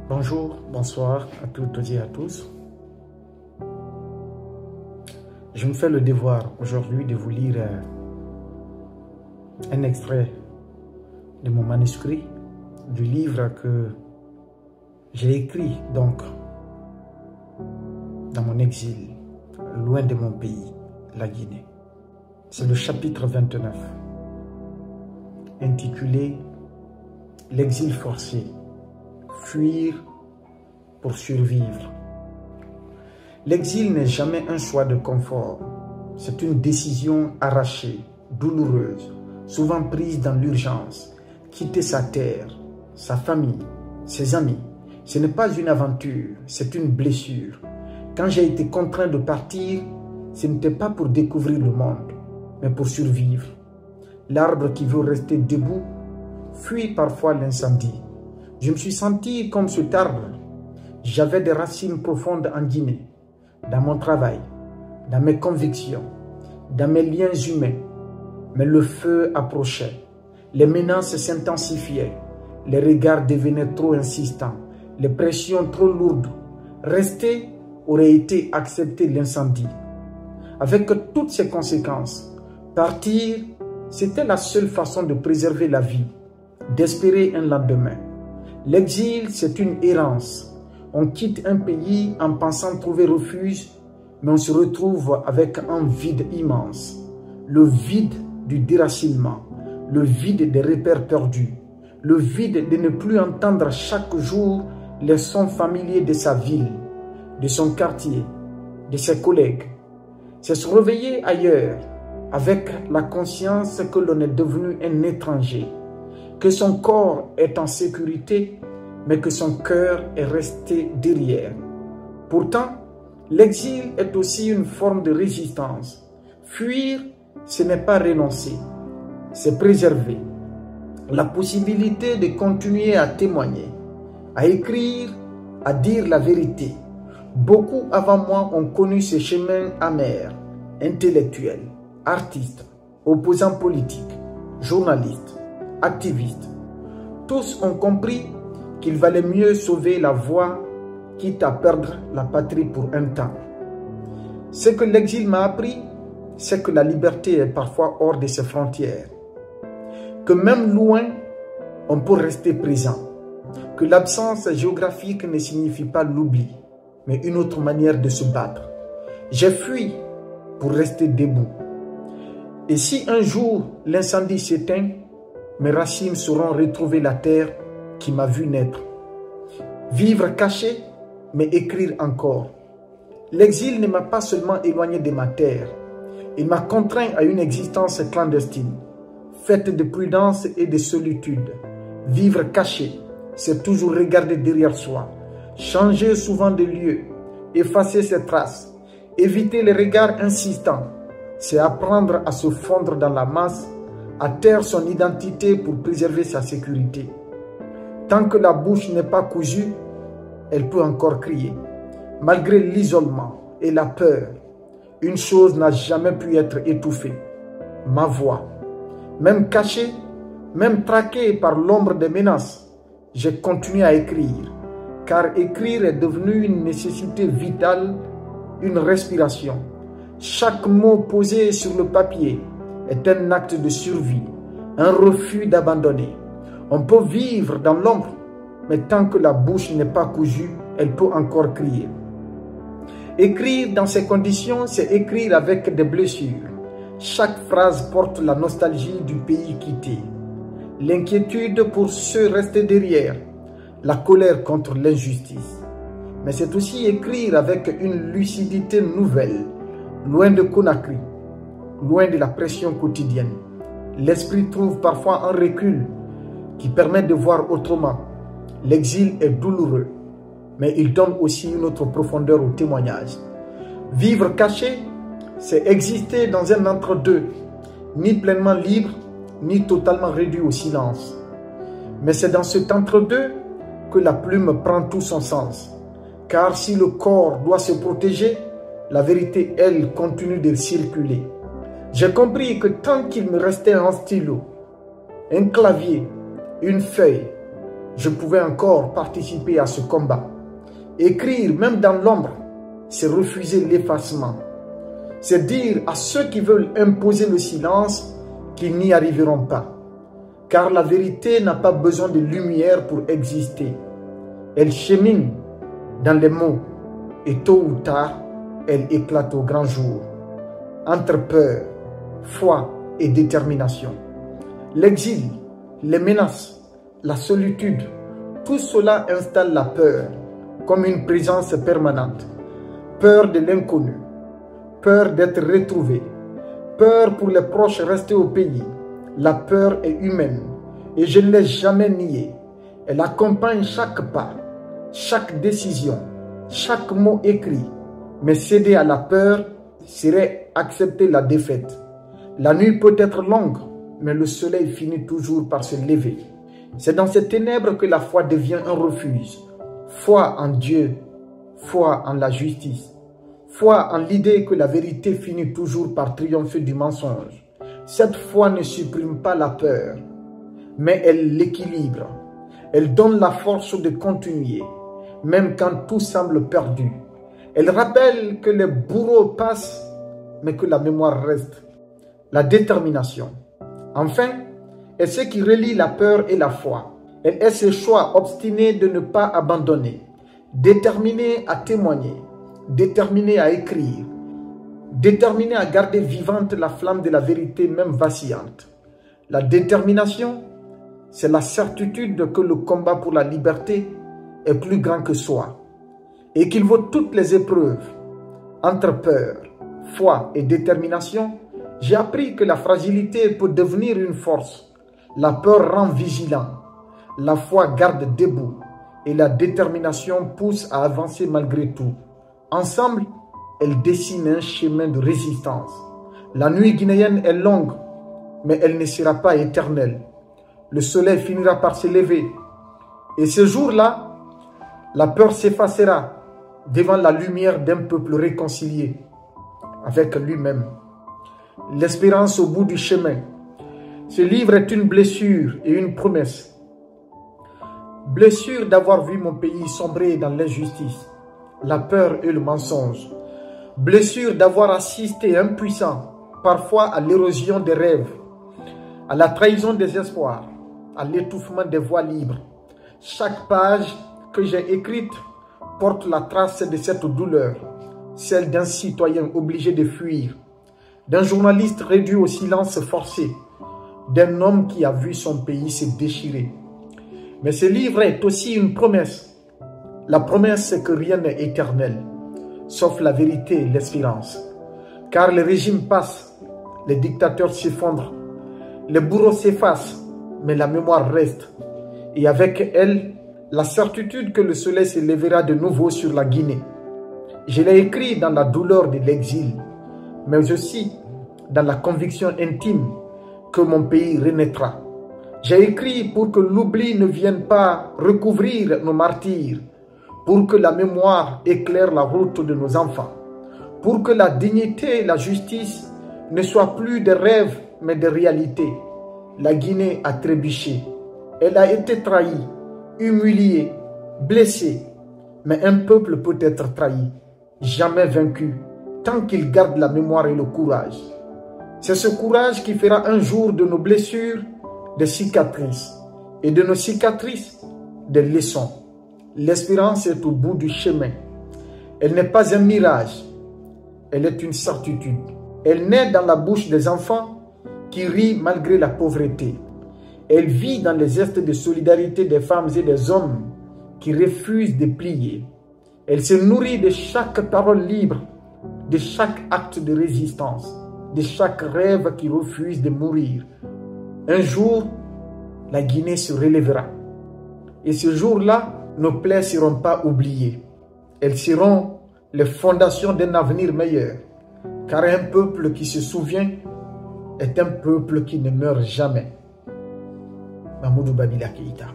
Bonjour, bonsoir à toutes et à tous. Je me fais le devoir aujourd'hui de vous lire un extrait de mon manuscrit, du livre que j'ai écrit donc dans mon exil, loin de mon pays, la Guinée. C'est le chapitre 29, intitulé « L'exil forcé ». Fuir pour survivre. L'exil n'est jamais un choix de confort. C'est une décision arrachée, douloureuse, souvent prise dans l'urgence. Quitter sa terre, sa famille, ses amis, ce n'est pas une aventure, c'est une blessure. Quand j'ai été contraint de partir, ce n'était pas pour découvrir le monde, mais pour survivre. L'arbre qui veut rester debout fuit parfois l'incendie. Je me suis senti comme cet arbre. J'avais des racines profondes en Guinée, dans mon travail, dans mes convictions, dans mes liens humains. Mais le feu approchait, les menaces s'intensifiaient, les regards devenaient trop insistants, les pressions trop lourdes. Rester aurait été accepter l'incendie. Avec toutes ses conséquences, partir, c'était la seule façon de préserver la vie, d'espérer un lendemain. L'exil, c'est une errance. On quitte un pays en pensant trouver refuge, mais on se retrouve avec un vide immense. Le vide du déracinement, le vide des repères perdus, le vide de ne plus entendre chaque jour les sons familiers de sa ville, de son quartier, de ses collègues. C'est se réveiller ailleurs, avec la conscience que l'on est devenu un étranger, que son corps est en sécurité, mais que son cœur est resté derrière. Pourtant, l'exil est aussi une forme de résistance. Fuir, ce n'est pas renoncer, c'est préserver la possibilité de continuer à témoigner, à écrire, à dire la vérité. Beaucoup avant moi ont connu ce chemin amer, intellectuels, artistes, opposants politiques, journalistes, activistes. Tous ont compris qu'il valait mieux sauver la voie quitte à perdre la patrie pour un temps. Ce que l'exil m'a appris, c'est que la liberté est parfois hors de ses frontières, que même loin, on peut rester présent, que l'absence géographique ne signifie pas l'oubli, mais une autre manière de se battre. J'ai fui pour rester debout. Et si un jour l'incendie s'éteint, mes racines sauront retrouver la terre qui m'a vu naître. Vivre caché, mais écrire encore. L'exil ne m'a pas seulement éloigné de ma terre, il m'a contraint à une existence clandestine, faite de prudence et de solitude. Vivre caché, c'est toujours regarder derrière soi, changer souvent de lieu, effacer ses traces, éviter les regards insistants. C'est apprendre à se fondre dans la masse, à taire son identité pour préserver sa sécurité. Tant que la bouche n'est pas cousue, elle peut encore crier. Malgré l'isolement et la peur, une chose n'a jamais pu être étouffée, ma voix. Même cachée, même traquée par l'ombre des menaces, j'ai continué à écrire, car écrire est devenu une nécessité vitale, une respiration. Chaque mot posé sur le papier est un acte de survie, un refus d'abandonner. On peut vivre dans l'ombre, mais tant que la bouche n'est pas cousue, elle peut encore crier. Écrire dans ces conditions, c'est écrire avec des blessures. Chaque phrase porte la nostalgie du pays quitté, l'inquiétude pour ceux restés derrière, la colère contre l'injustice. Mais c'est aussi écrire avec une lucidité nouvelle, loin de Conakry, loin de la pression quotidienne. L'esprit trouve parfois un recul qui permet de voir autrement. L'exil est douloureux, mais il donne aussi une autre profondeur au témoignage. Vivre caché, c'est exister dans un entre-deux, ni pleinement libre, ni totalement réduit au silence. Mais c'est dans cet entre-deux que la plume prend tout son sens. Car si le corps doit se protéger, la vérité, elle, continue de circuler. J'ai compris que tant qu'il me restait un stylo, un clavier, une feuille, je pouvais encore participer à ce combat. Écrire, même dans l'ombre, c'est refuser l'effacement. C'est dire à ceux qui veulent imposer le silence qu'ils n'y arriveront pas. Car la vérité n'a pas besoin de lumière pour exister. Elle chemine dans les mots et tôt ou tard, elle éclate au grand jour. Entre peur, foi et détermination. L'exil, les menaces, la solitude, tout cela installe la peur comme une présence permanente. Peur de l'inconnu, peur d'être retrouvé, peur pour les proches restés au pays. La peur est humaine et je ne l'ai jamais niée. Elle accompagne chaque pas, chaque décision, chaque mot écrit. Mais céder à la peur serait accepter la défaite. La nuit peut être longue, mais le soleil finit toujours par se lever. C'est dans ces ténèbres que la foi devient un refuge. Foi en Dieu, foi en la justice, foi en l'idée que la vérité finit toujours par triompher du mensonge. Cette foi ne supprime pas la peur, mais elle l'équilibre. Elle donne la force de continuer, même quand tout semble perdu. Elle rappelle que les bourreaux passent, mais que la mémoire reste. La détermination. Enfin, est ce qui relie la peur et la foi. Elle est ce choix obstiné de ne pas abandonner, déterminé à témoigner, déterminé à écrire, déterminé à garder vivante la flamme de la vérité même vacillante. La détermination, c'est la certitude que le combat pour la liberté est plus grand que soi et qu'il vaut toutes les épreuves. Entre peur, foi et détermination, j'ai appris que la fragilité peut devenir une force. La peur rend vigilant, la foi garde debout et la détermination pousse à avancer malgré tout. Ensemble, elles dessinent un chemin de résistance. La nuit guinéenne est longue, mais elle ne sera pas éternelle. Le soleil finira par se lever. Et ce jour-là, la peur s'effacera devant la lumière d'un peuple réconcilié avec lui-même. L'espérance au bout du chemin. Ce livre est une blessure et une promesse. Blessure d'avoir vu mon pays sombrer dans l'injustice, la peur et le mensonge. Blessure d'avoir assisté impuissant, parfois à l'érosion des rêves, à la trahison des espoirs, à l'étouffement des voix libres. Chaque page que j'ai écrite porte la trace de cette douleur, celle d'un citoyen obligé de fuir, d'un journaliste réduit au silence forcé, d'un homme qui a vu son pays se déchirer. Mais ce livre est aussi une promesse. La promesse, c'est que rien n'est éternel, sauf la vérité et l'espérance. Car les régimes passent, les dictateurs s'effondrent, les bourreaux s'effacent, mais la mémoire reste. Et avec elle, la certitude que le soleil se lèvera de nouveau sur la Guinée. Je l'ai écrit dans la douleur de l'exil, mais aussi dans la conviction intime que mon pays renaîtra. J'ai écrit pour que l'oubli ne vienne pas recouvrir nos martyrs, pour que la mémoire éclaire la route de nos enfants, pour que la dignité et la justice ne soient plus des rêves mais des réalités. La Guinée a trébuché, elle a été trahie, humiliée, blessée, mais un peuple peut être trahi, jamais vaincu, tant qu'il garde la mémoire et le courage. C'est ce courage qui fera un jour de nos blessures des cicatrices et de nos cicatrices des leçons. L'espérance est au bout du chemin. Elle n'est pas un mirage, elle est une certitude. Elle naît dans la bouche des enfants qui rient malgré la pauvreté. Elle vit dans les gestes de solidarité des femmes et des hommes qui refusent de plier. Elle se nourrit de chaque parole libre, de chaque acte de résistance, de chaque rêve qui refuse de mourir. Un jour, la Guinée se relèvera. Et ce jour-là, nos plaies ne seront pas oubliées. Elles seront les fondations d'un avenir meilleur. Car un peuple qui se souvient est un peuple qui ne meurt jamais. Mamadou Babila Keïta.